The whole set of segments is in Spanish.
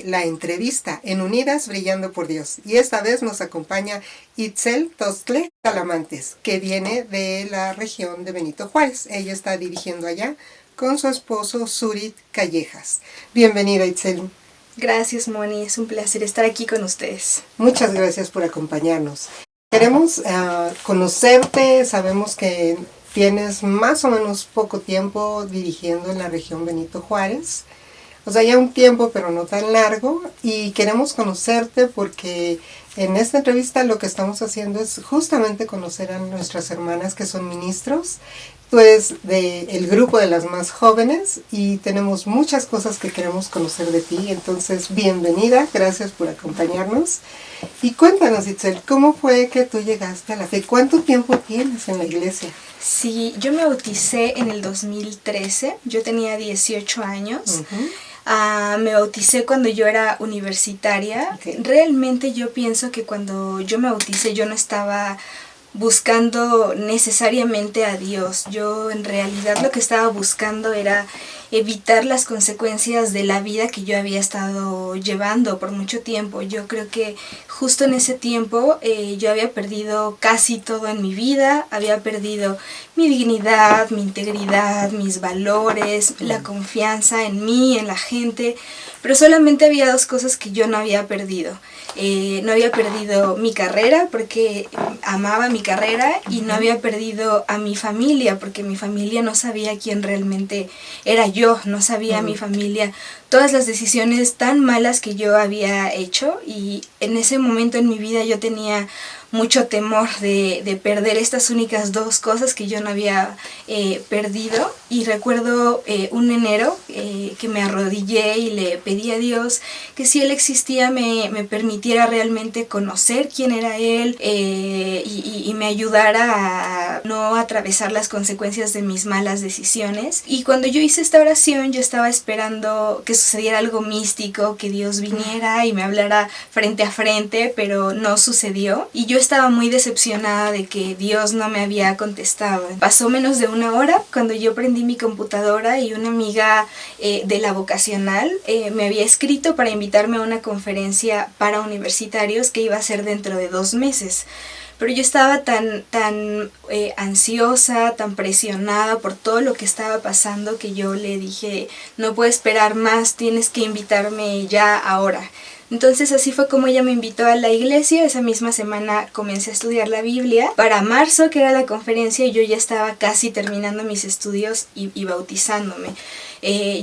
de la entrevista en Unidas Brillando por Dios. Y esta vez nos acompaña Itzel Tostle Talamantes, que viene de la región de Benito Juárez. Ella está dirigiendo allá con su esposo Surit Callejas. Bienvenida, Itzel. Gracias, Moni. Es un placer estar aquí con ustedes. Muchas gracias por acompañarnos. Queremos conocerte. Sabemos que tienes más o menos poco tiempo dirigiendo en la región Benito Juárez. O sea, ya un tiempo, pero no tan largo. Y queremos conocerte porque en esta entrevista lo que estamos haciendo es justamente conocer a nuestras hermanas que son ministros. Tú eres del grupo de las más jóvenes y tenemos muchas cosas que queremos conocer de ti. Entonces, bienvenida, gracias por acompañarnos. Y cuéntanos, Itzel, ¿cómo fue que tú llegaste a la fe? ¿Cuánto tiempo tienes en la iglesia? Sí, yo me bauticé en el 2013, yo tenía 18 años. Me bauticé cuando yo era universitaria. Okay. Realmente yo pienso que cuando yo me bauticé yo no estaba buscando necesariamente a Dios. Yo en realidad lo que estaba buscando era evitar las consecuencias de la vida que yo había estado llevando por mucho tiempo. Yo creo que justo en ese tiempo yo había perdido casi todo en mi vida, había perdido mi dignidad, mi integridad, mis valores, la confianza en mí, en la gente, pero solamente había dos cosas que yo no había perdido. No había perdido mi carrera porque amaba mi carrera y no había perdido a mi familia porque mi familia no sabía quién realmente era yo, no sabía mi familia todas las decisiones tan malas que yo había hecho, y en ese momento en mi vida yo tenía mucho temor de perder estas únicas dos cosas que yo no había perdido. Y recuerdo un enero que me arrodillé y le pedí a Dios que si Él existía me permitiera realmente conocer quién era Él y me ayudara a no atravesar las consecuencias de mis malas decisiones. Y cuando yo hice esta oración yo estaba esperando que sucediera algo místico, que Dios viniera y me hablara frente a frente, pero no sucedió. Y yo estaba muy decepcionada de que Dios no me había contestado. Pasó menos de una hora cuando yo prendí mi computadora y una amiga de la vocacional me había escrito para invitarme a una conferencia para universitarios que iba a ser dentro de 2 meses. Pero yo estaba tan ansiosa, tan presionada por todo lo que estaba pasando que yo le dije, no puedo esperar más, tienes que invitarme ya ahora. Entonces así fue como ella me invitó a la iglesia. Esa misma semana comencé a estudiar la Biblia. Para marzo, que era la conferencia, yo ya estaba casi terminando mis estudios y bautizándome.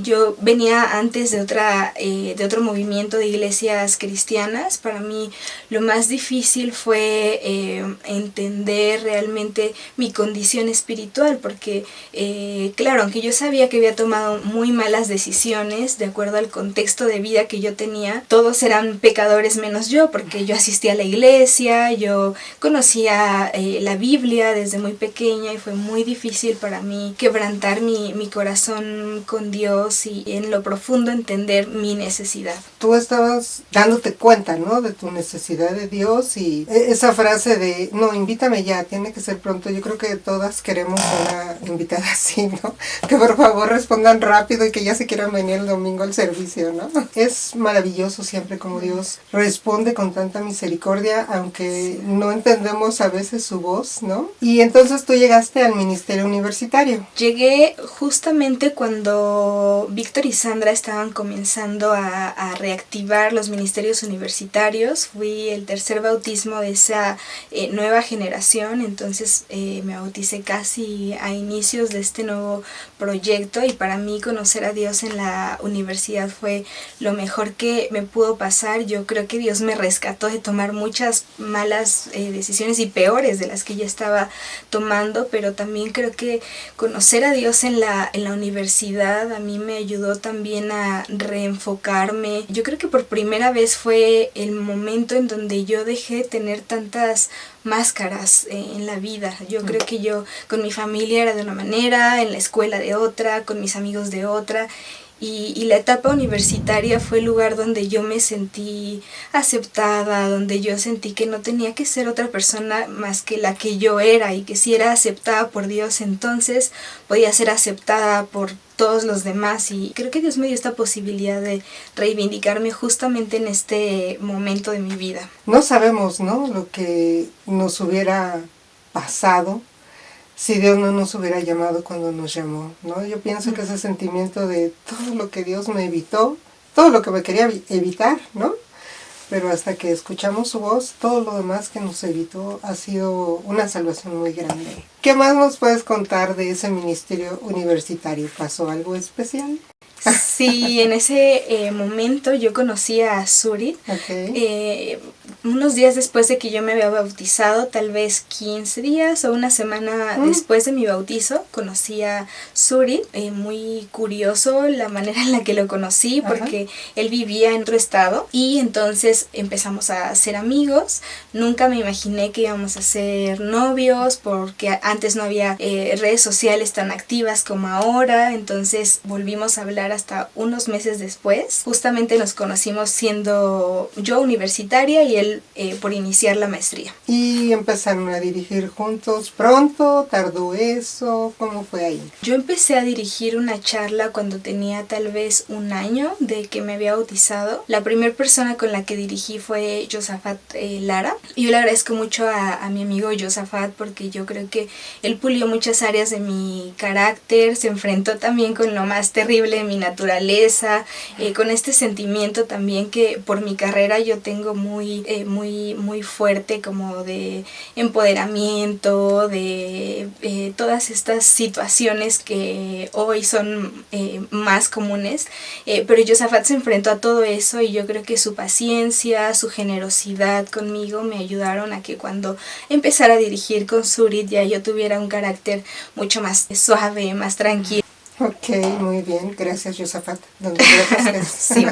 Yo venía antes de otro movimiento de iglesias cristianas. Para mí lo más difícil fue entender realmente mi condición espiritual, porque claro, aunque yo sabía que había tomado muy malas decisiones de acuerdo al contexto de vida que yo tenía, todos eran pecadores menos yo, porque yo asistía a la iglesia, yo conocía la Biblia desde muy pequeña, y fue muy difícil para mí quebrantar mi corazón con Dios y en lo profundo entender mi necesidad. Tú estabas dándote cuenta, ¿no?, de tu necesidad de Dios, y esa frase de, no, invítame ya, tiene que ser pronto. Yo creo que todas queremos una invitada así, ¿no? Que por favor respondan rápido y que ya se quieran venir el domingo al servicio, ¿no? Es maravilloso siempre como Dios responde con tanta misericordia, aunque no entendemos a veces su voz, ¿no? Y entonces tú llegaste al ministerio universitario. Llegué justamente cuando Víctor y Sandra estaban comenzando a reactivar los ministerios universitarios. Fui el tercer bautismo de esa nueva generación, entonces me bauticé casi a inicios de este nuevo proyecto, y para mí conocer a Dios en la universidad fue lo mejor que me pudo pasar. Yo creo que Dios me rescató de tomar muchas malas decisiones y peores de las que ya estaba tomando, pero también creo que conocer a Dios en la universidad a mí me ayudó también a reenfocarme. Yo creo que por primera vez fue el momento en donde yo dejé de tener tantas máscaras en la vida. Yo creo que yo con mi familia era de una manera, en la escuela de otra, con mis amigos de otra, Y la etapa universitaria fue el lugar donde yo me sentí aceptada, donde yo sentí que no tenía que ser otra persona más que la que yo era, y que si era aceptada por Dios, entonces podía ser aceptada por todos los demás. Y creo que Dios me dio esta posibilidad de reivindicarme justamente en este momento de mi vida. No sabemos, ¿no?, lo que nos hubiera pasado si Dios no nos hubiera llamado cuando nos llamó, ¿no? Yo pienso que ese sentimiento de todo lo que Dios me evitó, todo lo que me quería evitar, ¿no? Pero hasta que escuchamos su voz, todo lo demás que nos evitó ha sido una salvación muy grande. ¿Qué más nos puedes contar de ese ministerio universitario? ¿Pasó algo especial? Sí, en ese momento yo conocí a Surit. Okay. Unos días después de que yo me había bautizado, tal vez 15 días o una semana después de mi bautizo, conocí a Surit. Muy curioso la manera en la que lo conocí, porque él vivía en otro estado, y entonces empezamos a ser amigos. Nunca me imaginé que íbamos a ser novios, porque antes no había redes sociales tan activas como ahora. Entonces volvimos a hablar hasta unos meses después. Justamente nos conocimos siendo yo universitaria y él por iniciar la maestría. ¿Y empezaron a dirigir juntos pronto? ¿Tardó eso? ¿Cómo fue ahí? Yo empecé a dirigir una charla cuando tenía tal vez un año de que me había bautizado. La primera persona con la que dirigí fue Josafat Lara. Y yo le agradezco mucho a mi amigo Josafat, porque yo creo que él pulió muchas áreas de mi carácter, se enfrentó también con lo más terrible de mi naturaleza, con este sentimiento también que por mi carrera yo tengo muy fuerte, como de empoderamiento, de todas estas situaciones que hoy son más comunes, pero Josafat se enfrentó a todo eso, y yo creo que su paciencia, su generosidad conmigo me ayudaron a que cuando empezara a dirigir con Surit ya yo tuviera un carácter mucho más suave, más tranquilo. Ok, muy bien. Gracias, Josafat. Donde quiera que estés. Sí.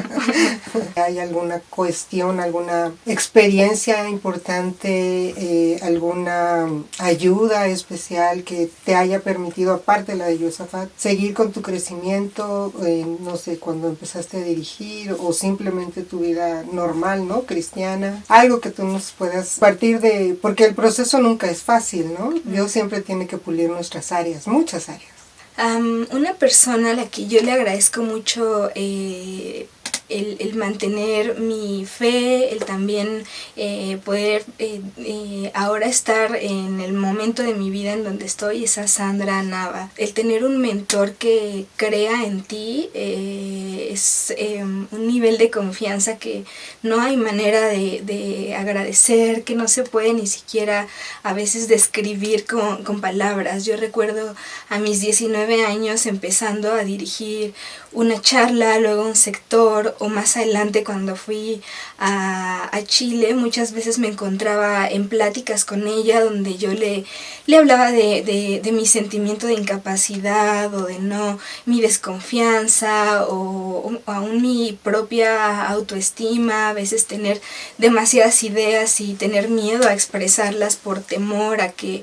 ¿Hay alguna cuestión, alguna experiencia importante, alguna ayuda especial que te haya permitido, aparte de la de Josafat, seguir con tu crecimiento, no sé, cuando empezaste a dirigir, o simplemente tu vida normal, ¿no?, cristiana? Algo que tú nos puedas partir de, porque el proceso nunca es fácil, ¿no? Dios siempre tiene que pulir nuestras áreas, muchas áreas. Una persona a la que yo le agradezco mucho el mantener mi fe, el también poder ahora estar en el momento de mi vida en donde estoy, es a Sandra Nava. El tener un mentor que crea en ti es un nivel de confianza que no hay manera de agradecer, que no se puede ni siquiera a veces describir con palabras. Yo recuerdo a mis 19 años empezando a dirigir una charla, luego un sector, o más adelante cuando fui a Chile, muchas veces me encontraba en pláticas con ella donde yo le hablaba de mi sentimiento de incapacidad, o de no, mi desconfianza, o aún mi propia autoestima, a veces tener demasiadas ideas y tener miedo a expresarlas por temor a que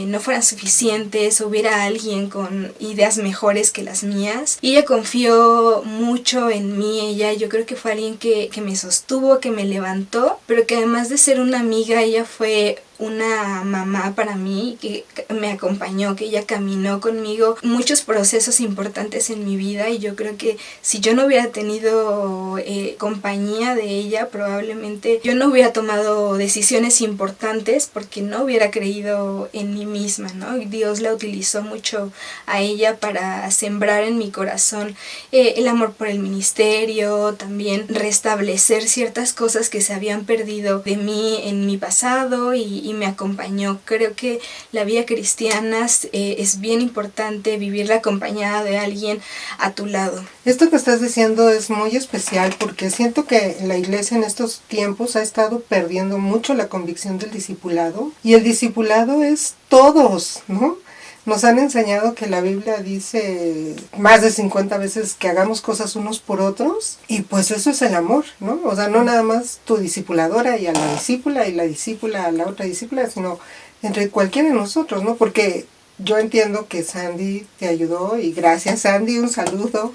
no fueran suficientes, o hubiera alguien con ideas mejores que las mías. Y ella confió mucho en mí. Ella, yo creo que fue alguien que me sostuvo, que me levantó, pero que además de ser una amiga, ella fue una mamá para mí, que me acompañó, que ella caminó conmigo muchos procesos importantes en mi vida. Y yo creo que si yo no hubiera tenido compañía de ella, probablemente yo no hubiera tomado decisiones importantes, porque no hubiera creído en mí misma, ¿no? Dios la utilizó mucho a ella para sembrar en mi corazón el amor por el ministerio, también restablecer ciertas cosas que se habían perdido de mí en mi pasado, y me acompañó. Creo que la vida cristiana es bien importante vivirla acompañada de alguien a tu lado. Esto que estás diciendo es muy especial, porque siento que la iglesia en estos tiempos ha estado perdiendo mucho la convicción del discipulado, y el discipulado es todos, ¿no? Nos han enseñado que la Biblia dice más de 50 veces que hagamos cosas unos por otros, y pues eso es el amor, ¿no? O sea, no nada más tu discipuladora y a la discípula, y la discípula a la otra discípula, sino entre cualquiera de nosotros, ¿no? Porque yo entiendo que Sandy te ayudó, y gracias, Sandy, un saludo.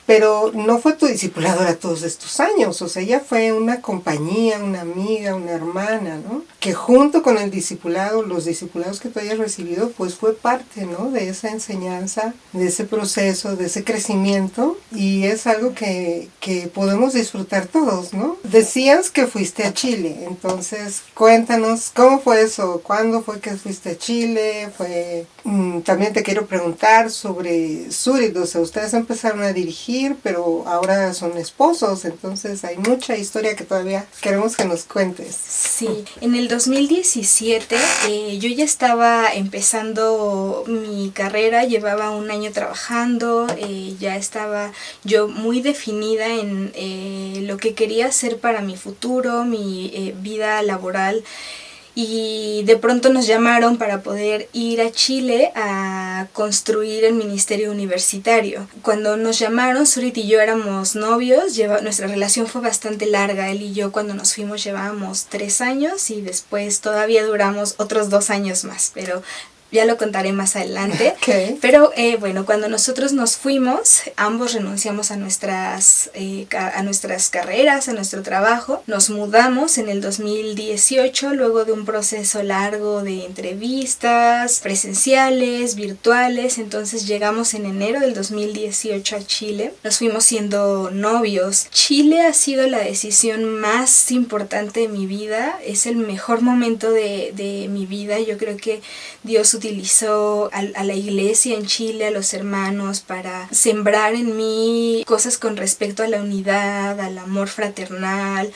pero no fue tu discipuladora todos estos años, o sea, ella fue una compañía, una amiga, una hermana, ¿no? Que junto con el discipulado, los discipulados que tú hayas recibido, pues fue parte, ¿no? De esa enseñanza, de ese proceso, de ese crecimiento, y es algo que podemos disfrutar todos, ¿no? Decías que fuiste a Chile, entonces cuéntanos, ¿cómo fue eso? ¿Cuándo fue que fuiste a Chile? También te quiero preguntar sobre Surit, o sea, ustedes empezaron a dirigir, pero ahora son esposos, entonces hay mucha historia que todavía queremos que nos cuentes. Sí, en el 2017 yo ya estaba empezando mi carrera, llevaba un año trabajando, ya estaba yo muy definida en lo que quería hacer para mi futuro, mi vida laboral. Y de pronto nos llamaron para poder ir a Chile a construir el ministerio universitario. Cuando nos llamaron, Surit y yo éramos novios, nuestra relación fue bastante larga. Él y yo cuando nos fuimos llevábamos 3 años y después todavía duramos otros 2 años más, pero ya lo contaré más adelante. Okay. Pero bueno, cuando nosotros nos fuimos, ambos renunciamos a nuestras carreras, a nuestro trabajo. Nos mudamos en el 2018, luego de un proceso largo de entrevistas presenciales, virtuales. Entonces llegamos en enero del 2018 a Chile. Nos fuimos siendo novios. Chile ha sido la decisión más importante de mi vida. Es el mejor momento de mi vida. Yo creo que Dios utilizó a la iglesia en Chile, a los hermanos, para sembrar en mí cosas con respecto a la unidad, al amor fraternal,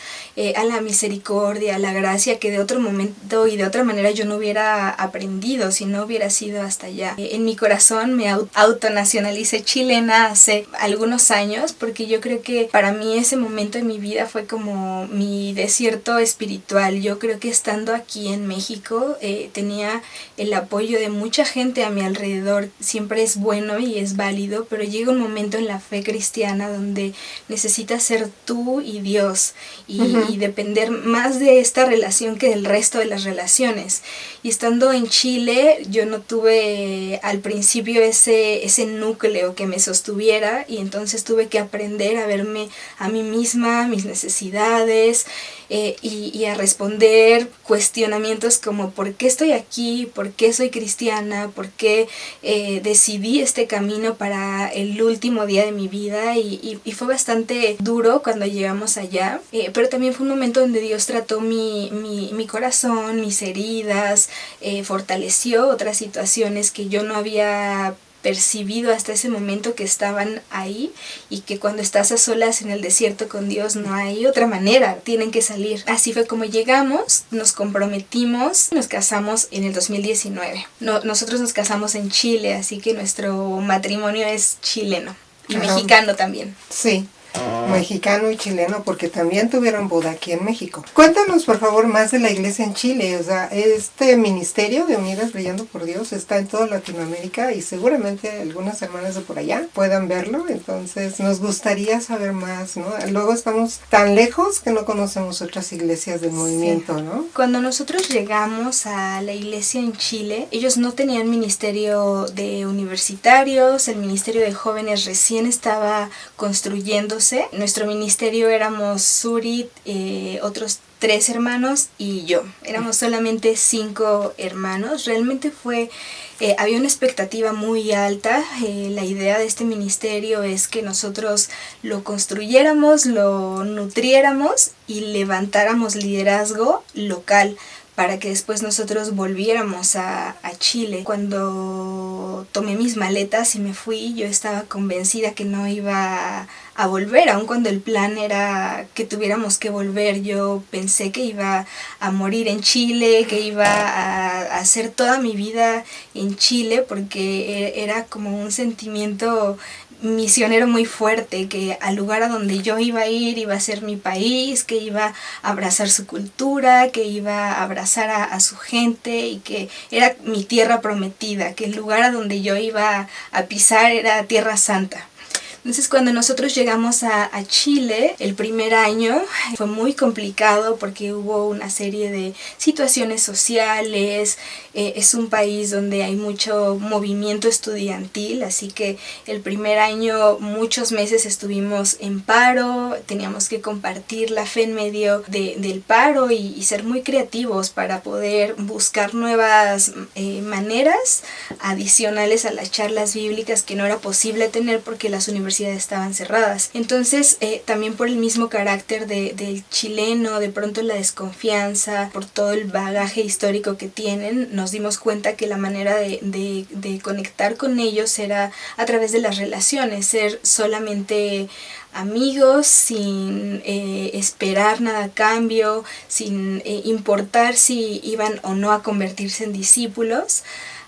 a la misericordia, a la gracia, que de otro momento y de otra manera yo no hubiera aprendido si no hubiera sido hasta allá. En mi corazón me autonacionalicé chilena hace algunos años, porque yo creo que para mí ese momento de mi vida fue como mi desierto espiritual. Yo creo que estando aquí en México tenía el apoyo de mucha gente a mi alrededor. Siempre es bueno y es válido, pero llega un momento en la fe cristiana donde necesitas ser tú y Dios y depender más de esta relación que del resto de las relaciones. Y estando en Chile, yo no tuve al principio ese núcleo que me sostuviera, y entonces tuve que aprender a verme a mí misma, mis necesidades, y a responder cuestionamientos como ¿por qué estoy aquí? ¿Por qué soy cristiana? ¿Por qué decidí este camino para el último día de mi vida? Y fue bastante duro cuando llegamos allá, pero también fue un momento donde Dios trató mi corazón, mis heridas, fortaleció otras situaciones que yo no había percibido hasta ese momento, que estaban ahí, y que cuando estás a solas en el desierto con Dios no hay otra manera, tienen que salir. Así fue como llegamos, nos comprometimos, nos casamos en el 2019. Nosotros nos casamos en Chile, así que nuestro matrimonio es chileno y mexicano también. Sí. Mexicano y chileno, porque también tuvieron boda aquí en México. Cuéntanos por favor más de la iglesia en Chile. O sea, este ministerio de Unidas Brillando por Dios está en toda Latinoamérica y seguramente algunas hermanas de por allá puedan verlo, entonces nos gustaría saber más, ¿no? Luego estamos tan lejos que no conocemos otras iglesias del movimiento, ¿no? Cuando nosotros llegamos a la iglesia en Chile, ellos no tenían ministerio de universitarios, el ministerio de jóvenes recién estaba construyéndose. Nuestro ministerio éramos Surit, otros 3 hermanos y yo. Éramos solamente 5 hermanos. Realmente había una expectativa muy alta. La idea de este ministerio es que nosotros lo construyéramos, lo nutriéramos y levantáramos liderazgo local, para que después nosotros volviéramos a Chile. Cuando tomé mis maletas y me fui, yo estaba convencida que no iba a volver, aun cuando el plan era que tuviéramos que volver. Yo pensé que iba a morir en Chile, que iba a hacer toda mi vida en Chile, porque era como un sentimiento misionero muy fuerte, que al lugar a donde yo iba a ir iba a ser mi país, que iba a abrazar su cultura, que iba a abrazar a su gente, y que era mi tierra prometida, que el lugar a donde yo iba a pisar era Tierra Santa. Entonces cuando nosotros llegamos a Chile, el primer año fue muy complicado porque hubo una serie de situaciones sociales. Es un país donde hay mucho movimiento estudiantil, así que el primer año muchos meses estuvimos en paro, teníamos que compartir la fe en medio del paro y ser muy creativos para poder buscar nuevas maneras adicionales a las charlas bíblicas que no era posible tener porque las universidades estaban cerradas. Entonces también por el mismo carácter del chileno, de pronto la desconfianza, por todo el bagaje histórico que tienen, nos dimos cuenta que la manera de conectar con ellos era a través de las relaciones, ser solamente amigos sin esperar nada a cambio, sin importar si iban o no a convertirse en discípulos.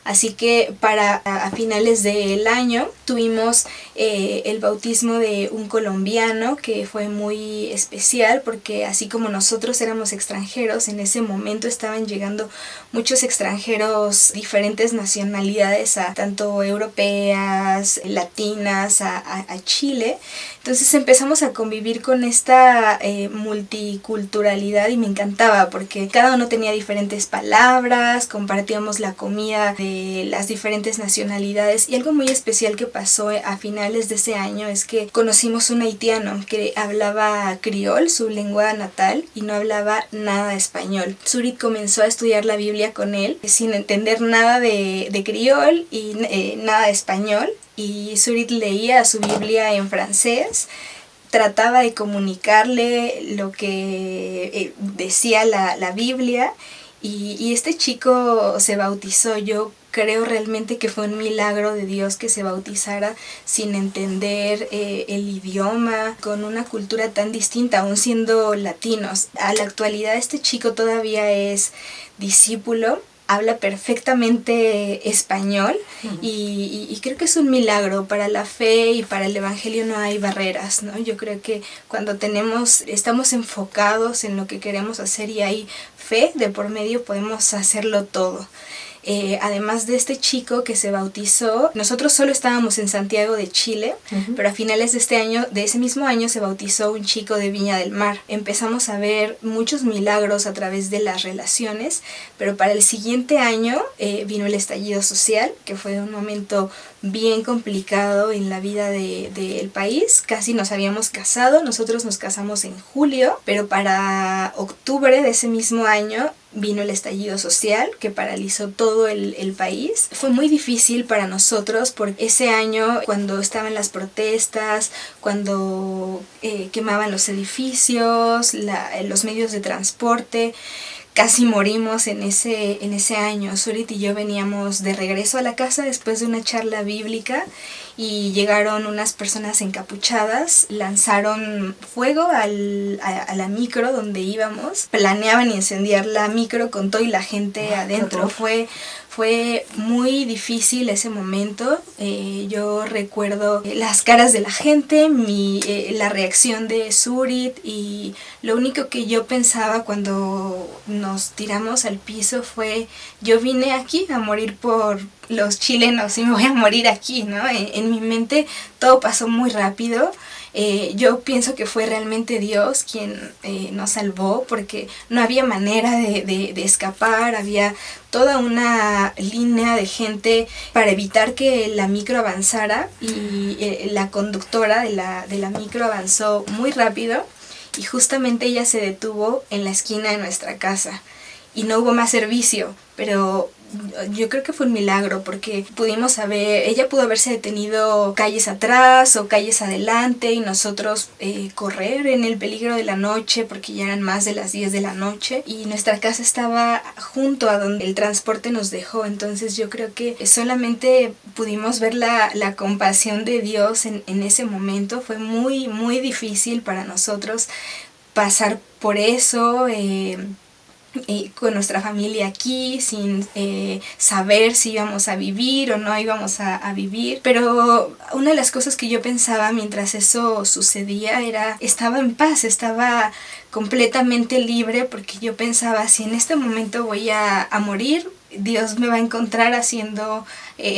Así que a finales del año tuvimos el bautismo de un colombiano que fue muy especial porque así como nosotros éramos extranjeros, en ese momento estaban llegando muchos extranjeros, diferentes nacionalidades, tanto europeas, latinas, a Chile. Entonces empezamos a convivir con esta multiculturalidad y me encantaba porque cada uno tenía diferentes palabras, compartíamos la comida de las diferentes nacionalidades y algo muy especial que pasó a finales de ese año es que conocimos un haitiano que hablaba criol, su lengua natal, y no hablaba nada de español. Surit comenzó a estudiar la Biblia con él sin entender nada de criol y nada de español, y Surit leía su Biblia en francés, trataba de comunicarle lo que decía la Biblia, y este chico se bautizó. Yo creo realmente que fue un milagro de Dios que se bautizara sin entender el idioma, con una cultura tan distinta, aún siendo latinos. A la actualidad este chico todavía es discípulo, habla perfectamente español y creo que es un milagro. Para la fe y para el evangelio no hay barreras, ¿no? Yo creo que cuando estamos enfocados en lo que queremos hacer y hay fe de por medio, podemos hacerlo todo. Además de este chico que se bautizó, nosotros solo estábamos en Santiago de Chile, pero a finales de ese mismo año se bautizó un chico de Viña del Mar. Empezamos a ver muchos milagros a través de las relaciones, pero para el siguiente año vino el estallido social, que fue un momento bien complicado en la vida del país. Casi nos habíamos casado, nosotros nos casamos en julio, pero para octubre de ese mismo año vino el estallido social que paralizó todo el país. Fue muy difícil para nosotros porque ese año, cuando estaban las protestas, cuando quemaban los edificios, los medios de transporte, casi morimos en ese año. Surit y yo veníamos de regreso a la casa después de una charla bíblica y llegaron unas personas encapuchadas, lanzaron fuego a la micro donde íbamos, planeaban incendiar la micro con todo y la gente adentro. Fue muy difícil ese momento. Yo recuerdo las caras de la gente, la reacción de Surit, y lo único que yo pensaba cuando nos tiramos al piso fue: yo vine aquí a morir por los chilenos y me voy a morir aquí, ¿no? En mi mente todo pasó muy rápido. Yo pienso que fue realmente Dios quien nos salvó, porque no había manera de escapar. Había toda una línea de gente para evitar que la micro avanzara, y la conductora de la micro avanzó muy rápido y justamente ella se detuvo en la esquina de nuestra casa y no hubo más servicio, pero yo creo que fue un milagro porque ella pudo haberse detenido calles atrás o calles adelante y nosotros correr en el peligro de la noche porque ya eran más de las 10 de la noche y nuestra casa estaba junto a donde el transporte nos dejó. Entonces yo creo que solamente pudimos ver la compasión de Dios en ese momento. Fue muy, muy difícil para nosotros pasar por eso, con nuestra familia aquí, sin saber si íbamos a vivir o no íbamos a vivir. Pero una de las cosas que yo pensaba mientras eso sucedía estaba en paz, estaba completamente libre, porque yo pensaba: si en este momento voy a morir, Dios me va a encontrar haciendo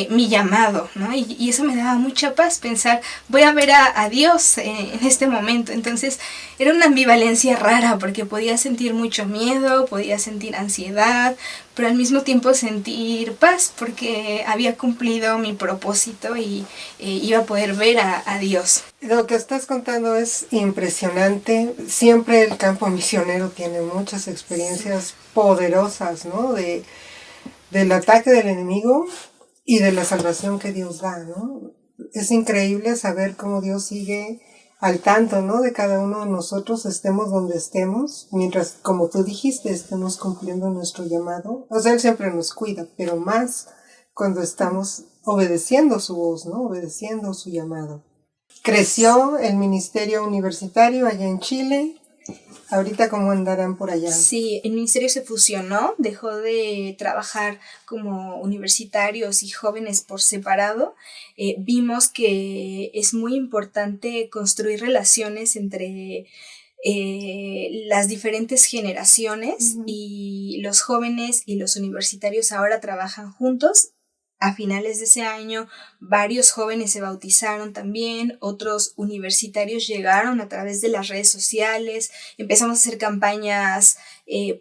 mi llamado, ¿no? Y eso me daba mucha paz, pensar, voy a ver a Dios en este momento. Entonces era una ambivalencia rara, porque podía sentir mucho miedo, podía sentir ansiedad, pero al mismo tiempo sentir paz, porque había cumplido mi propósito y iba a poder ver a Dios. Lo que estás contando es impresionante. Siempre el campo misionero tiene muchas experiencias poderosas, ¿no? Del ataque del enemigo y de la salvación que Dios da, ¿no? Es increíble saber cómo Dios sigue al tanto, ¿no? De cada uno de nosotros, estemos donde estemos, mientras, como tú dijiste, estemos cumpliendo nuestro llamado. O sea, Él siempre nos cuida, pero más cuando estamos obedeciendo su voz, ¿no? Obedeciendo su llamado. Creció el ministerio universitario allá en Chile. Ahorita, ¿cómo andarán por allá? Sí, el ministerio se fusionó, dejó de trabajar como universitarios y jóvenes por separado. Vimos que es muy importante construir relaciones entre las diferentes generaciones, y los jóvenes y los universitarios ahora trabajan juntos. A finales de ese año, varios jóvenes se bautizaron también, otros universitarios llegaron a través de las redes sociales, empezamos a hacer campañas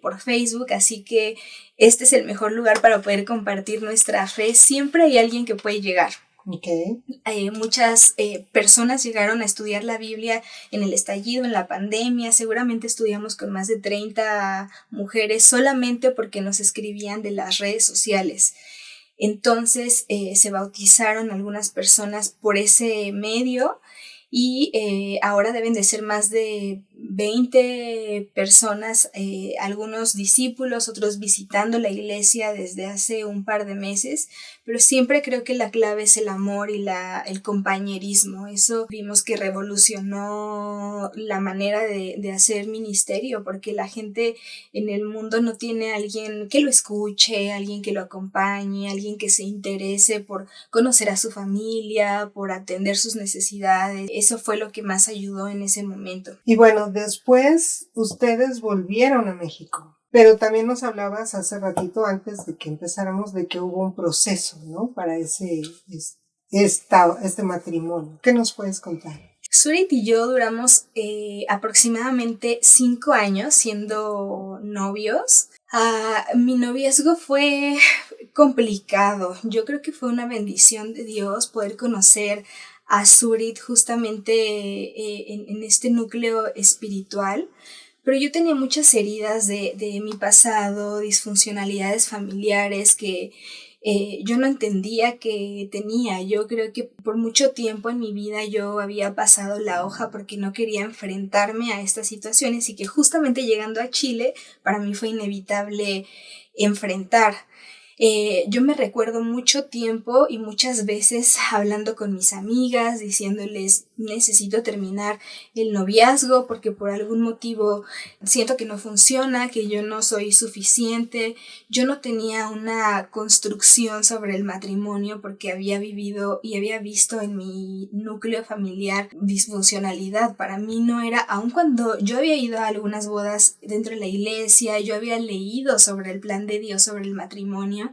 por Facebook, así que este es el mejor lugar para poder compartir nuestra fe. Siempre hay alguien que puede llegar. Okay. Muchas personas llegaron a estudiar la Biblia en el estallido, en la pandemia. Seguramente estudiamos con más de 30 mujeres solamente porque nos escribían de las redes sociales. Entonces se bautizaron algunas personas por ese medio, y ahora deben de ser más de 20 personas, algunos discípulos, otros visitando la iglesia desde hace un par de meses, pero siempre creo que la clave es el amor y el compañerismo. Eso vimos que revolucionó la manera de hacer ministerio, porque la gente en el mundo no tiene a alguien que lo escuche, alguien que lo acompañe, alguien que se interese por conocer a su familia, por atender sus necesidades. Eso fue lo que más ayudó en ese momento. Y bueno, después ustedes volvieron a México, pero también nos hablabas hace ratito, antes de que empezáramos, de que hubo un proceso, ¿no? Para este matrimonio. ¿Qué nos puedes contar? Surit y yo duramos aproximadamente 5 años siendo novios. Mi noviazgo fue complicado. Yo creo que fue una bendición de Dios poder conocer a Surit justamente en este núcleo espiritual, pero yo tenía muchas heridas de mi pasado, disfuncionalidades familiares que yo no entendía que tenía. Yo creo que por mucho tiempo en mi vida yo había pasado la hoja porque no quería enfrentarme a estas situaciones, y que justamente llegando a Chile para mí fue inevitable enfrentar. Yo me recuerdo mucho tiempo y muchas veces hablando con mis amigas, diciéndoles necesito terminar el noviazgo porque por algún motivo siento que no funciona, que yo no soy suficiente. Yo no tenía una construcción sobre el matrimonio porque había vivido y había visto en mi núcleo familiar disfuncionalidad. Para mí no era, aun cuando yo había ido a algunas bodas dentro de la iglesia, yo había leído sobre el plan de Dios sobre el matrimonio.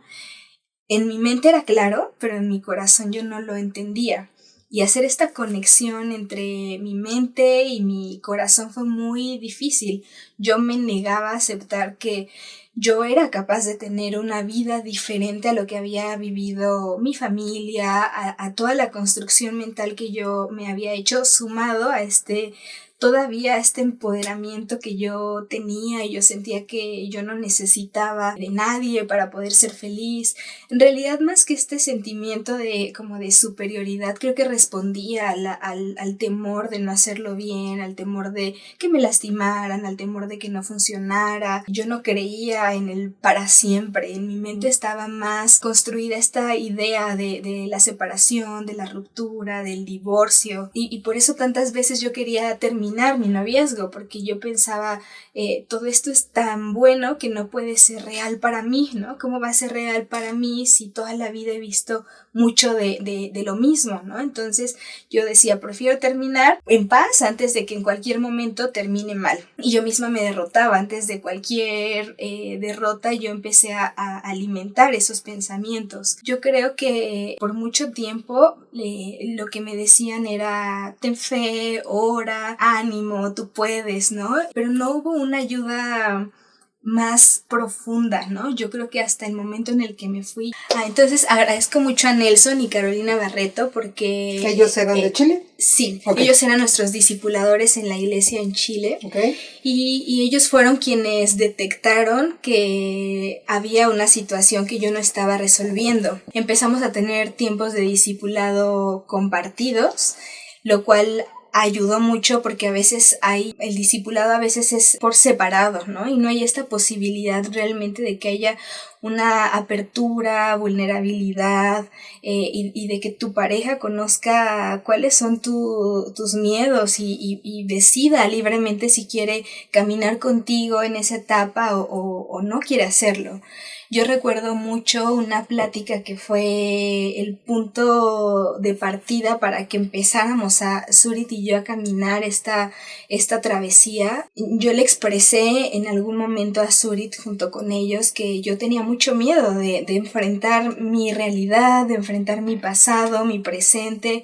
En mi mente era claro, pero en mi corazón yo no lo entendía. Y hacer esta conexión entre mi mente y mi corazón fue muy difícil. Yo me negaba a aceptar que yo era capaz de tener una vida diferente a lo que había vivido mi familia, a toda la construcción mental que yo me había hecho, sumado a todavía este empoderamiento que yo tenía, y yo sentía que yo no necesitaba de nadie para poder ser feliz. En realidad, más que este sentimiento como de superioridad, creo que respondía al temor de no hacerlo bien, al temor de que me lastimaran, al temor de que no funcionara. Yo no creía en el para siempre. En mi mente estaba más construida esta idea de la separación, de la ruptura, del divorcio, y por eso tantas veces yo quería terminar mi noviazgo, porque yo pensaba, todo esto es tan bueno que no puede ser real para mí, ¿no? ¿Cómo va a ser real para mí si toda la vida he visto mucho de lo mismo, ¿no? Entonces yo decía, prefiero terminar en paz antes de que en cualquier momento termine mal. Y yo misma me derrotaba. Antes de cualquier derrota yo empecé a alimentar esos pensamientos. Yo creo que por mucho tiempo lo que me decían era ten fe, ora, ánimo, tú puedes, ¿no? Pero no hubo una ayuda más profunda, ¿no? Yo creo que hasta el momento en el que me fui. Entonces agradezco mucho a Nelson y Carolina Barreto porque... ¿Ellos eran de Chile? Sí, okay. Ellos eran nuestros discipuladores en la iglesia en Chile. Okay. Y ellos fueron quienes detectaron que había una situación que yo no estaba resolviendo. Empezamos a tener tiempos de discipulado compartidos, lo cual ayudó mucho porque a veces el discipulado a veces es por separado, ¿no? Y no hay esta posibilidad realmente de que haya una apertura, vulnerabilidad y de que tu pareja conozca cuáles son tus miedos y decida libremente si quiere caminar contigo en esa etapa o no quiere hacerlo. Yo recuerdo mucho una plática que fue el punto de partida para que empezáramos Surit y yo a caminar esta travesía. Yo le expresé en algún momento a Surit junto con ellos que yo tenía mucho miedo de enfrentar mi realidad, de enfrentar mi pasado, mi presente.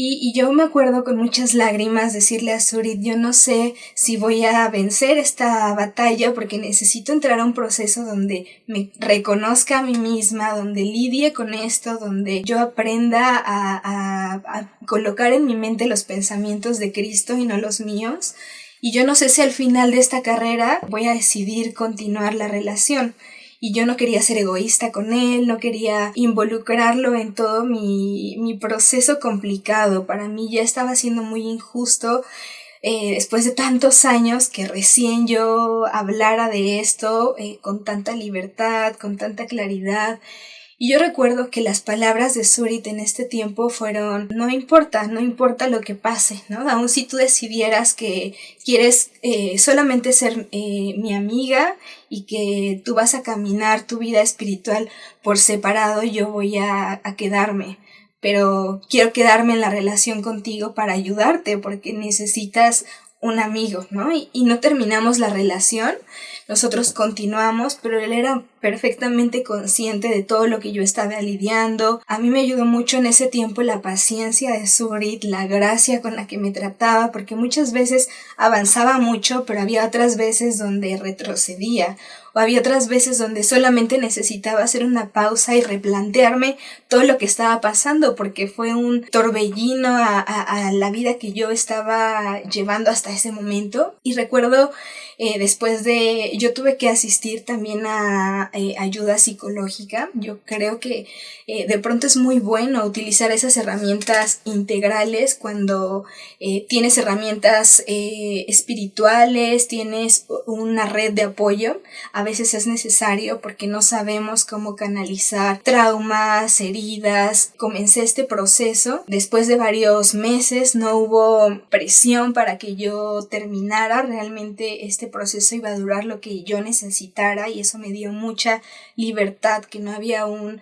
Y yo me acuerdo con muchas lágrimas decirle a Surit, yo no sé si voy a vencer esta batalla porque necesito entrar a un proceso donde me reconozca a mí misma, donde lidie con esto, donde yo aprenda a colocar en mi mente los pensamientos de Cristo y no los míos. Y yo no sé si al final de esta carrera voy a decidir continuar la relación. Y yo no quería ser egoísta con él, no quería involucrarlo en todo mi proceso complicado. Para mí ya estaba siendo muy injusto después de tantos años que recién yo hablara de esto con tanta libertad, con tanta claridad. Y yo recuerdo que las palabras de Surit en este tiempo fueron, no importa lo que pase, ¿no? Aun si tú decidieras que quieres solamente ser mi amiga y que tú vas a caminar tu vida espiritual por separado, yo voy a quedarme. Pero quiero quedarme en la relación contigo para ayudarte porque necesitas un amigo, ¿no? Y no terminamos la relación, nosotros continuamos, pero él era perfectamente consciente de todo lo que yo estaba lidiando. A mí me ayudó mucho en ese tiempo la paciencia de Surit, la gracia con la que me trataba, porque muchas veces avanzaba mucho, pero había otras veces donde retrocedía, o había otras veces donde solamente necesitaba hacer una pausa y replantearme todo lo que estaba pasando, porque fue un torbellino a la vida que yo estaba llevando hasta ese momento. Y recuerdo yo tuve que asistir también a ayuda psicológica. Yo creo que de pronto es muy bueno utilizar esas herramientas integrales cuando tienes herramientas espirituales, tienes una red de apoyo. A veces es necesario porque no sabemos cómo canalizar traumas, heridas. Comencé este proceso. Después de varios meses no hubo presión para que yo terminara. Realmente este proceso iba a durar lo que yo necesitara y eso me dio mucha libertad, que no había un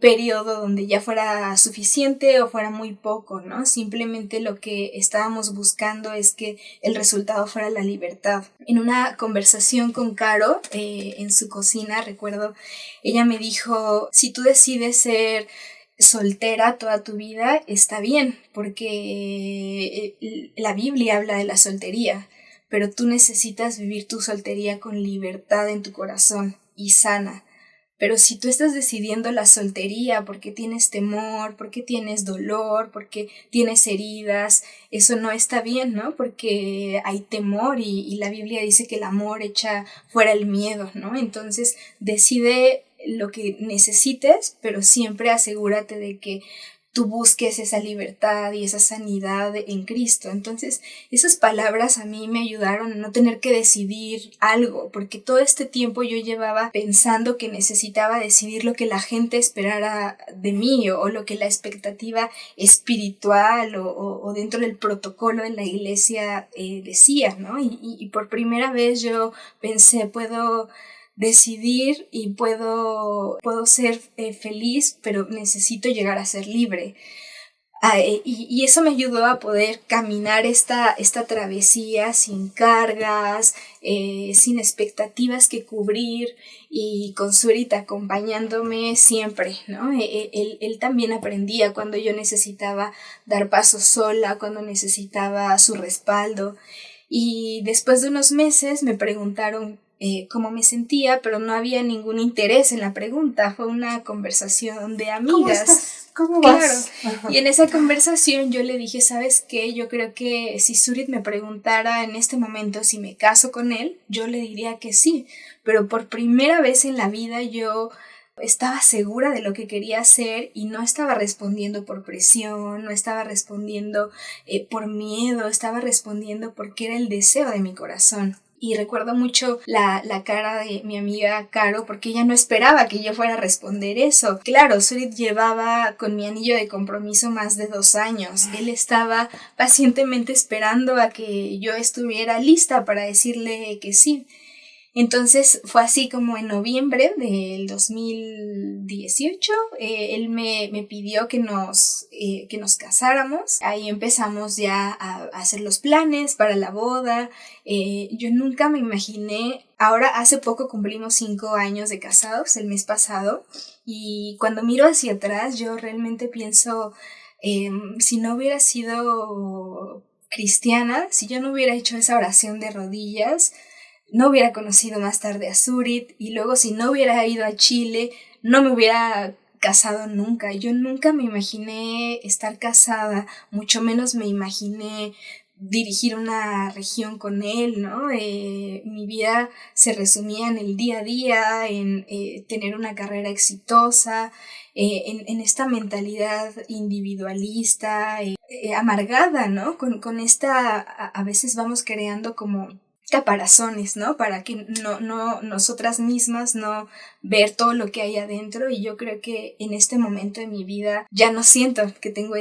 periodo donde ya fuera suficiente o fuera muy poco, ¿no? Simplemente lo que estábamos buscando es que el resultado fuera la libertad. En una conversación con Caro en su cocina, recuerdo, ella me dijo, si tú decides ser soltera toda tu vida, está bien, porque la Biblia habla de la soltería, pero tú necesitas vivir tu soltería con libertad en tu corazón y sana. Pero si tú estás decidiendo la soltería porque tienes temor, porque tienes dolor, porque tienes heridas, eso no está bien, ¿no? Porque hay temor y la Biblia dice que el amor echa fuera el miedo, ¿no? Entonces decide lo que necesites, pero siempre asegúrate de que tú busques esa libertad y esa sanidad en Cristo. Entonces, esas palabras a mí me ayudaron a no tener que decidir algo, porque todo este tiempo yo llevaba pensando que necesitaba decidir lo que la gente esperara de mí o lo que la expectativa espiritual o dentro del protocolo de la iglesia decía, ¿no? Y por primera vez yo pensé, puedo decidir y puedo ser feliz, pero necesito llegar a ser libre. Y eso me ayudó a poder caminar esta travesía sin cargas, sin expectativas que cubrir, y con Surit acompañándome siempre, ¿no? Él también aprendía cuando yo necesitaba dar pasos sola, cuando necesitaba su respaldo. Y después de unos meses me preguntaron cómo me sentía, pero no había ningún interés en la pregunta. Fue una conversación de amigas. ¿Cómo estás? ¿Cómo vas? Claro. Y en esa conversación yo le dije, ¿sabes qué? Yo creo que si Surit me preguntara en este momento si me caso con él, yo le diría que sí. Pero por primera vez en la vida yo estaba segura de lo que quería hacer y no estaba respondiendo por presión, no estaba respondiendo por miedo, estaba respondiendo porque era el deseo de mi corazón. Y recuerdo mucho la cara de mi amiga Caro, porque ella no esperaba que yo fuera a responder eso. Claro, Surit llevaba con mi anillo de compromiso más de 2 años. Él estaba pacientemente esperando a que yo estuviera lista para decirle que sí. Entonces fue así como en noviembre del 2018, él me pidió que nos casáramos. Ahí empezamos ya a hacer los planes para la boda. Yo nunca me imaginé, ahora hace poco cumplimos 5 años de casados, el mes pasado, y cuando miro hacia atrás yo realmente pienso, si no hubiera sido cristiana, si yo no hubiera hecho esa oración de rodillas, no hubiera conocido más tarde a Surit, y luego si no hubiera ido a Chile, no me hubiera casado nunca. Yo nunca me imaginé estar casada, mucho menos me imaginé dirigir una región con él, ¿no? Mi vida se resumía en el día a día, en tener una carrera exitosa, en esta mentalidad individualista, amargada, ¿no? Con esta, a veces vamos creando como caparazones, ¿no? Para que no nosotras mismas no ver todo lo que hay adentro, y yo creo que en este momento de mi vida ya no siento que tengo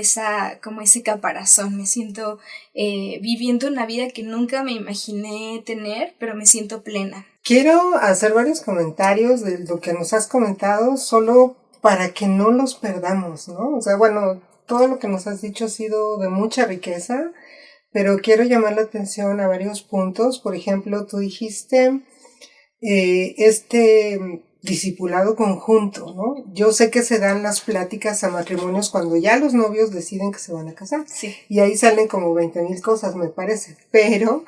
como ese caparazón, me siento viviendo una vida que nunca me imaginé tener, pero me siento plena. Quiero hacer varios comentarios de lo que nos has comentado, solo para que no los perdamos, ¿no? O sea, bueno, todo lo que nos has dicho ha sido de mucha riqueza, pero quiero llamar la atención a varios puntos. Por ejemplo, tú dijiste discipulado conjunto, ¿no? Yo sé que se dan las pláticas a matrimonios cuando ya los novios deciden que se van a casar. Sí. Y ahí salen como 20,000 cosas, me parece. Pero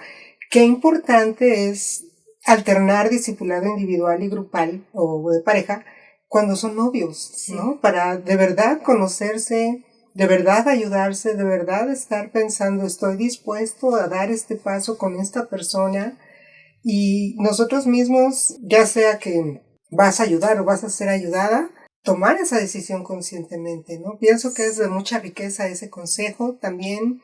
qué importante es alternar discipulado individual y grupal o de pareja cuando son novios, sí, ¿no? Para de verdad conocerse, de verdad ayudarse, de verdad estar pensando, estoy dispuesto a dar este paso con esta persona, y nosotros mismos, ya sea que vas a ayudar o vas a ser ayudada, tomar esa decisión conscientemente, ¿no? Pienso que es de mucha riqueza ese consejo. También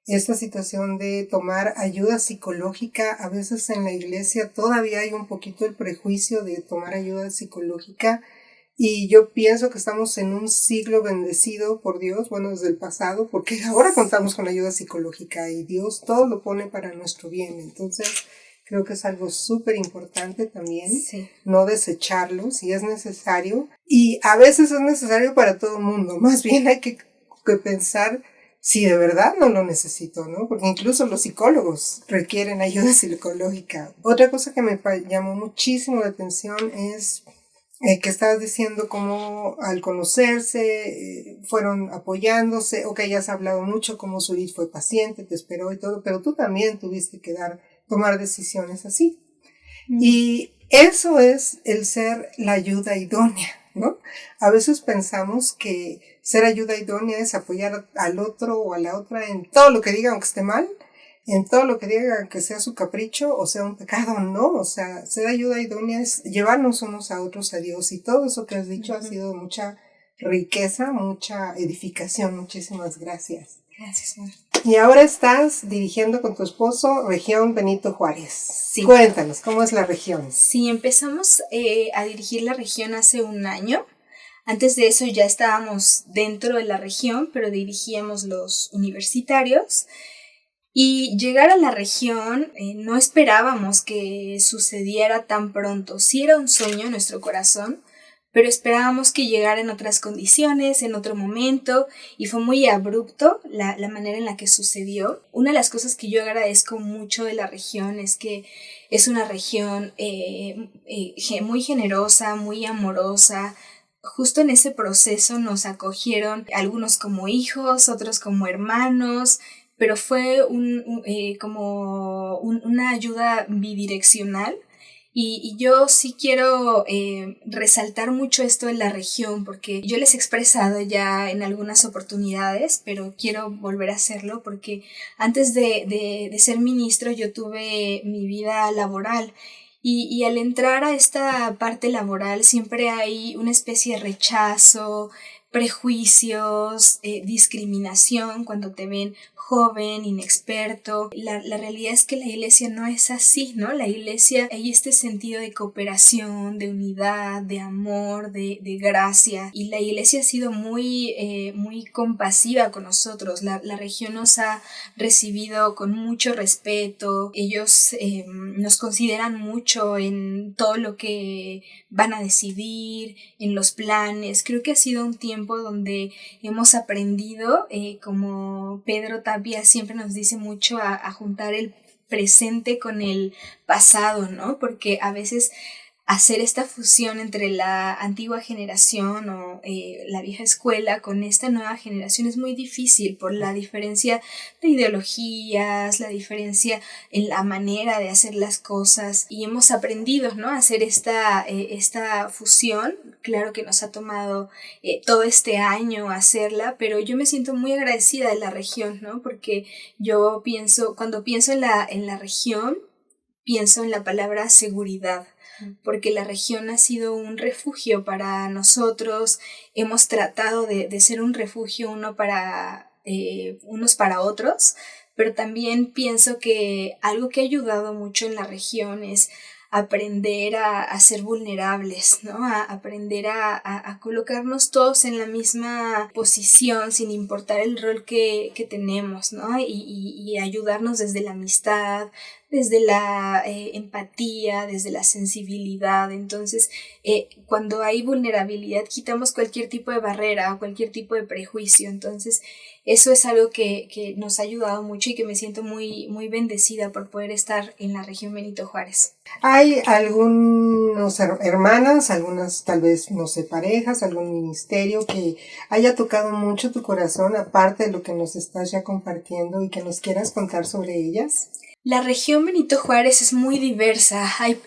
esta situación de tomar ayuda psicológica, a veces en la iglesia todavía hay un poquito el prejuicio de tomar ayuda psicológica. Y yo pienso que estamos en un siglo bendecido por Dios, bueno, desde el pasado, porque ahora contamos con ayuda psicológica y Dios todo lo pone para nuestro bien. Entonces, creo que es algo súper importante también, sí, no desecharlo si es necesario. Y a veces es necesario para todo el mundo, más bien hay que pensar si de verdad no lo necesito, ¿no? Porque incluso los psicólogos requieren ayuda psicológica. Otra cosa que me llamó muchísimo la atención es que estabas diciendo cómo al conocerse fueron apoyándose. Ok, ya has hablado mucho cómo Surit fue paciente, te esperó y todo, pero tú también tuviste que tomar decisiones así. Y eso es el ser la ayuda idónea, ¿no? A veces pensamos que ser ayuda idónea es apoyar al otro o a la otra en todo lo que diga, aunque esté mal, en todo lo que diga que sea su capricho o sea un pecado. No, o sea, ser ayuda idónea es llevarnos unos a otros a Dios, y todo eso que has dicho ha sido de mucha riqueza, mucha edificación. Muchísimas gracias. Gracias, Mar. Y ahora estás dirigiendo con tu esposo región Benito Juárez. Sí. Cuéntanos, ¿cómo es la región? Sí, empezamos a dirigir la región hace 1 año. Antes de eso ya estábamos dentro de la región, pero dirigíamos los universitarios. Y llegar a la región, no esperábamos que sucediera tan pronto. Sí era un sueño en nuestro corazón, pero esperábamos que llegara en otras condiciones, en otro momento, y fue muy abrupto la manera en la que sucedió. Una de las cosas que yo agradezco mucho de la región es que es una región muy generosa, muy amorosa. Justo en ese proceso nos acogieron algunos como hijos, otros como hermanos, pero fue una ayuda bidireccional. Y yo sí quiero resaltar mucho esto en la región, porque yo les he expresado ya en algunas oportunidades, pero quiero volver a hacerlo porque antes de ser ministro yo tuve mi vida laboral. Y al entrar a esta parte laboral siempre hay una especie de rechazo, prejuicios, discriminación cuando te ven joven, inexperto. La realidad es que la iglesia no es así, ¿no? La iglesia hay este sentido de cooperación, de unidad, de amor, de gracia. Y la iglesia ha sido muy compasiva con nosotros. La región nos ha recibido con mucho respeto. Ellos nos consideran mucho en todo lo que van a decidir, en los planes. Creo que ha sido un tiempo donde hemos aprendido, como Pedro Tapia siempre nos dice mucho, a juntar el presente con el pasado, ¿no? Porque a veces hacer esta fusión entre la antigua generación o la vieja escuela con esta nueva generación es muy difícil por la diferencia de ideologías, la diferencia en la manera de hacer las cosas, y hemos aprendido, ¿no?, a hacer esta fusión. Claro que nos ha tomado todo este año hacerla, pero yo me siento muy agradecida de la región, ¿no? Porque yo cuando pienso en la región, pienso en la palabra seguridad, porque la región ha sido un refugio para nosotros. Hemos tratado de ser un refugio unos para otros, pero también pienso que algo que ha ayudado mucho en la región es aprender a ser vulnerables, ¿no? A aprender a colocarnos todos en la misma posición sin importar el rol que tenemos, ¿no? Y ayudarnos desde la amistad, desde la empatía, desde la sensibilidad. Entonces, cuando hay vulnerabilidad, quitamos cualquier tipo de barrera, cualquier tipo de prejuicio. Entonces, eso es algo que nos ha ayudado mucho y que me siento muy, muy bendecida por poder estar en la región Benito Juárez. ¿Hay algunos hermanas, algunas tal vez, no sé, parejas, algún ministerio que haya tocado mucho tu corazón, aparte de lo que nos estás ya compartiendo, y que nos quieras contar sobre ellas? La región Benito Juárez es muy diversa. Hay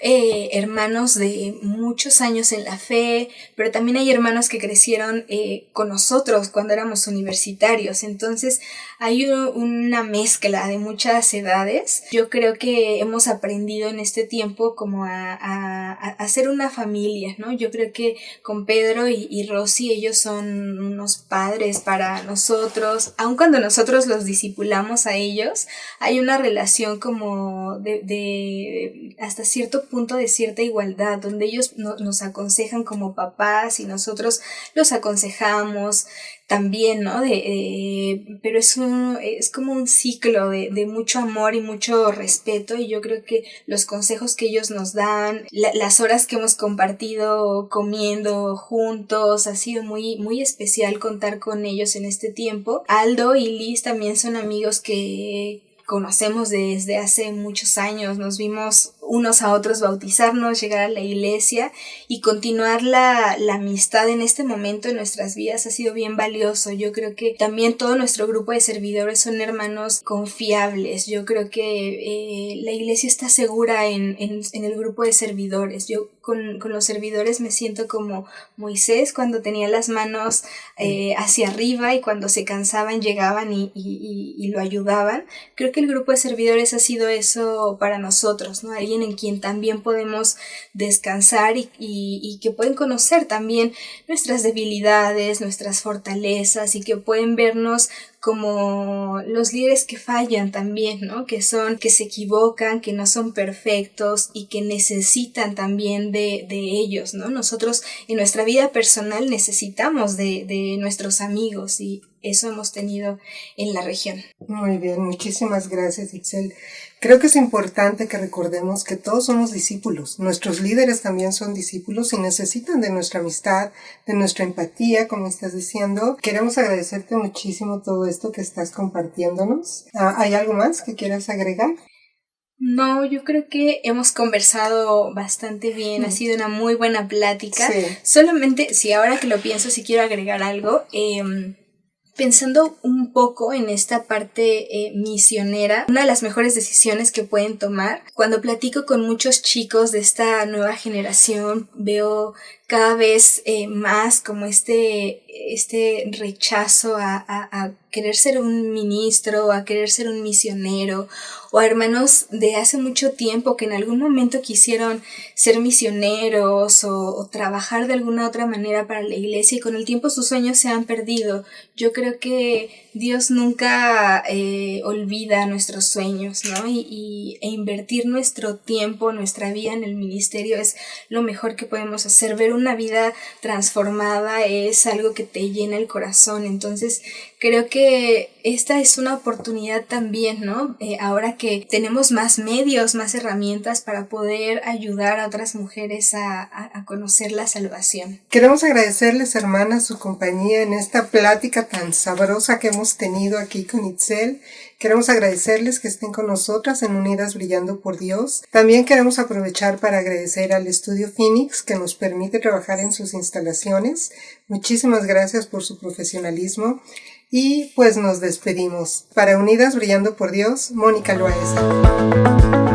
hermanos de muchos años en la fe, pero también hay hermanos que crecieron con nosotros cuando éramos universitarios. Entonces hay una mezcla de muchas edades. Yo creo que hemos aprendido en este tiempo como a ser una familia, ¿no? Yo creo que con Pedro y Rosy, ellos son unos padres para nosotros. Aun cuando nosotros los discipulamos a ellos, hay una relación como de hasta cierto punto de cierta igualdad, donde ellos nos aconsejan como papás y nosotros los aconsejamos también, ¿no? Pero es como un ciclo de mucho amor y mucho respeto, y yo creo que los consejos que ellos nos dan, las horas que hemos compartido comiendo juntos, ha sido muy, muy especial contar con ellos en este tiempo. Aldo y Liz también son amigos que conocemos desde hace muchos años. Nos vimos unos a otros bautizarnos, llegar a la iglesia y continuar la amistad en este momento en nuestras vidas ha sido bien valioso. Yo creo que también todo nuestro grupo de servidores son hermanos confiables. Yo creo que la iglesia está segura en el grupo de servidores. Yo con los servidores me siento como Moisés cuando tenía las manos hacia arriba, y cuando se cansaban llegaban y lo ayudaban. Creo que el grupo de servidores ha sido eso para nosotros, ¿no? Alguien en quien también podemos descansar y que pueden conocer también nuestras debilidades, nuestras fortalezas, y que pueden vernos como los líderes que fallan también, ¿no? Que se equivocan, que no son perfectos y que necesitan también de ellos, ¿no? Nosotros en nuestra vida personal necesitamos de nuestros amigos y eso hemos tenido en la región. Muy bien, muchísimas gracias, Itzel. Creo que es importante que recordemos que todos somos discípulos. Nuestros líderes también son discípulos y necesitan de nuestra amistad, de nuestra empatía, como estás diciendo. Queremos agradecerte muchísimo todo esto que estás compartiéndonos. ¿Hay algo más que quieras agregar? No, yo creo que hemos conversado bastante bien, ha sido una muy buena plática. Sí. Solamente, si ahora que lo pienso, si quiero agregar algo, pensando un poco en esta parte misionera, una de las mejores decisiones que pueden tomar, cuando platico con muchos chicos de esta nueva generación, veo cada vez más como este rechazo a querer ser un ministro, a querer ser un misionero, o a hermanos de hace mucho tiempo que en algún momento quisieron ser misioneros o trabajar de alguna otra manera para la iglesia y con el tiempo sus sueños se han perdido. Yo creo que Dios nunca olvida nuestros sueños, ¿no? E invertir nuestro tiempo, nuestra vida en el ministerio es lo mejor que podemos hacer. Ver una vida transformada es algo que te llena el corazón. Entonces, creo que esta es una oportunidad también, ¿no? Ahora que tenemos más medios, más herramientas para poder ayudar a otras mujeres a conocer la salvación. Queremos agradecerles, hermanas, su compañía en esta plática tan sabrosa que hemos tenido aquí con Itzel. Queremos agradecerles que estén con nosotras en Unidas Brillando por Dios. También queremos aprovechar para agradecer al Estudio Phoenix que nos permite trabajar en sus instalaciones. Muchísimas gracias por su profesionalismo. Y pues nos despedimos. Para Unidas Brillando por Dios, Mónica Loaesa.